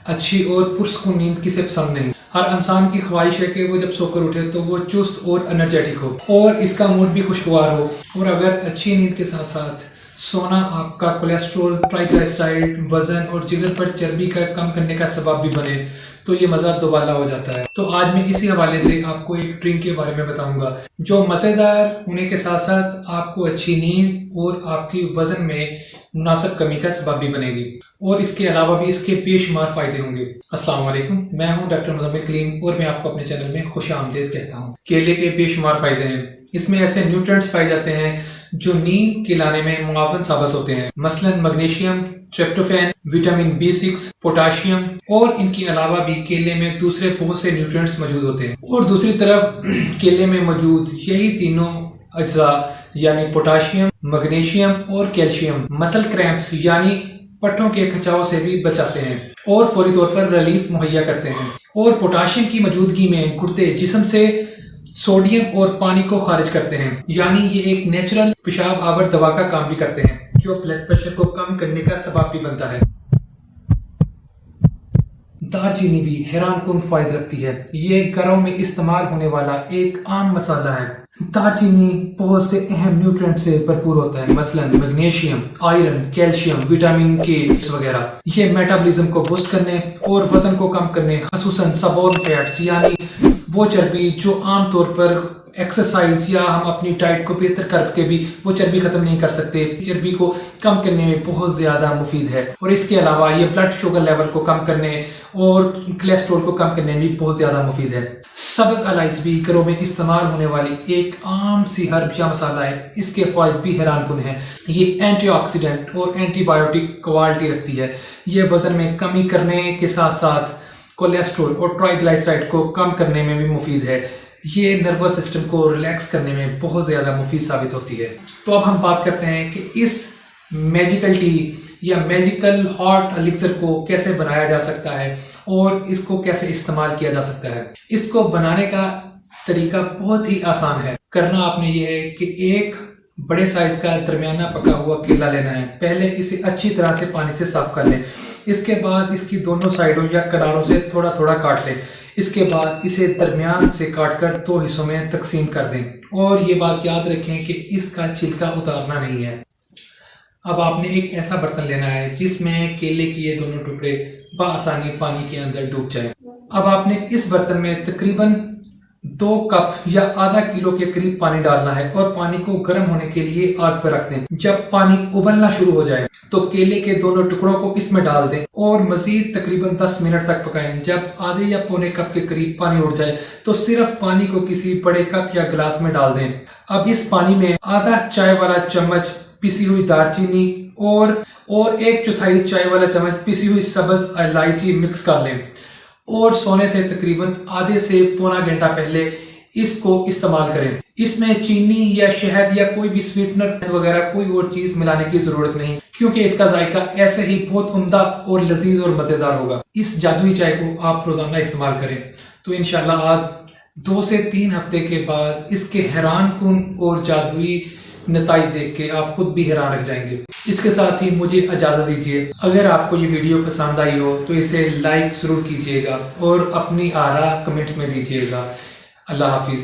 अच्छी और पुरस्कून नींद किसे पसंद नहीं। हर इंसान की ख्वाहिश है कि वो जब सोकर उठे तो वो चुस्त और एनर्जेटिक हो और इसका मूड भी खुशगवार हो। और अगर अच्छी नींद के साथ साथ सोना आपका कोलेस्ट्रॉल, ट्राइग्लिसराइड, वजन और जिगर पर चर्बी का कम करने का सबब भी बने तो ये मज़ा दोबाला हो जाता है। तो आज मैं इसी हवाले से आपको एक ड्रिंक के बारे में बताऊंगा जो मज़ेदार होने के साथ साथ आपको अच्छी नींद और आपकी वजन में मुनासिब कमी का सबब भी बनेगी और इसके अलावा भी इसके बेशुमार फ़ायदे होंगे। अस्सलाम वालेकुम, मैं हूं डॉक्टर मुज़म्मिल कलीम और मैं आपको अपने चैनल में खुश आमदीद कहता हूं। केले के बेशुमार फ़ायदे हैं। इसमें ऐसे न्यूट्रिएंट्स पाए जाते हैं जो नींद के लाने में मुआवन साबित होते हैं, मसलन magnesium, tryptophan, vitamin B6, potassium और इनके अलावा भी केले में दूसरे बहुत से न्यूट्रिएंट्स मौजूद होते हैं। और दूसरी तरफ केले में मौजूद यही तीनों अज्जा यानी पोटाशियम, मैग्नीशियम और कैल्शियम मसल क्रैम्प्स यानी पट्टों के खिंचाव से भी बचाते हैं और फौरी तौर पर रिलीफ मुहैया करते हैं। और पोटाशियम की मौजूदगी में गुर्दे जिस्म से सोडियम और पानी को खारिज करते हैं, यानी ये एक नेचुरल पेशाब आवर दवा का काम भी करते हैं जो ब्लड प्रेशर को कम करने का सबब भी बनता है। दालचीनी भी हैरान कुन फायदे रखती है। ये घरों में इस्तेमाल होने वाला एक आम मसाला है। दालचीनी बहुत से अहम न्यूट्रिएंट से भरपूर होता है, मसलन मैग्नीशियम, आयरन, कैल्शियम, विटामिन के वगैरह। ये मेटाबॉलिज्म को बूस्ट करने और वजन को कम करने, खसूसन सबोर्न फैट्स यानी वो चर्बी जो आमतौर पर एक्सरसाइज या हम अपनी डाइट को बेहतर करके भी वो चर्बी खत्म नहीं कर सकते, चर्बी को कम करने में बहुत ज्यादा मुफीद है। और इसके अलावा ये ब्लड शुगर लेवल को कम करने और कोलेस्ट्रॉल को कम करने में भी बहुत ज्यादा मुफीद है। सब्ज इलायची भी घरों में इस्तेमाल होने वाली एक आम सी हर्ब या मसाला है। इसके फायदे भी हैरान कुन है। ये एंटीऑक्सीडेंट और एंटीबायोटिक क्वालिटी रखती है। ये वजन में कमी करने के साथ साथ कोलेस्ट्रॉल और ट्राइग्लिसराइड को कम करने में भी मुफीद है। ये नर्वस सिस्टम को रिलैक्स करने में बहुत ज़्यादा मुफीद साबित होती है। तो अब हम बात करते हैं कि इस मैजिकल टी या मैजिकल हॉट एलिक्सर को कैसे बनाया जा सकता है और इसको कैसे इस्तेमाल किया जा सकता है। इसको बनाने का तरीका बहुत ही आसान है। करना आपने ये है कि एक बड़े साइज का दरमियाना पका हुआ केला लेना है। पहले इसे अच्छी तरह से पानी से साफ कर लें। इसके बाद इसकी दोनों साइडों या किनारों से थोड़ा थोड़ा काट लें। इसके बाद इसे दरमियान से काटकर 2 हिस्सों में तकसीम कर दें और ये बात याद रखें कि इसका छिलका उतारना नहीं है। अब आपने एक ऐसा बर्तन लेना है जिसमें केले के ये दोनों टुकड़े बआसानी पानी के अंदर डूब जाए। अब आपने इस बर्तन में तकरीबन 2 कप या आधा किलो के करीब पानी डालना है और पानी को गर्म होने के लिए आग पर रख दें। जब पानी उबलना शुरू हो जाए तो केले के दोनों टुकड़ों को इसमें डाल दें और मजीद तकरीबन 10 मिनट तक पकाएं। जब आधे या पौने कप के करीब पानी उड़ जाए तो सिर्फ पानी को किसी बड़े कप या गिलास में डाल दें। अब इस पानी में आधा चाय वाला चम्मच पिसी हुई दालचीनी और 1/4 चाय वाला चम्मच पिसी हुई सब्ज इलायची मिक्स कर लें और सोने से तकरीबन आधे से पौना घंटा पहले इसको इस्तेमाल करें। इसमें चीनी या शहद या कोई भी स्वीटनर वगैरह कोई और चीज मिलाने की जरूरत नहीं, क्योंकि इसका जायका ऐसे ही बहुत उम्दा और लजीज और मजेदार होगा। इस जादुई चाय को आप रोजाना इस्तेमाल करें तो इंशाल्लाह आप 2 से 3 हफ्ते के बाद इसके हैरान कुन और जादुई नताइज देख के आप खुद भी हैरान रह जाएंगे। इसके साथ ही मुझे इजाजत दीजिए। अगर आपको ये वीडियो पसंद आई हो तो इसे लाइक जरूर कीजिएगा और अपनी आरा कमेंट्स में दीजिएगा। अल्लाह हाफिज।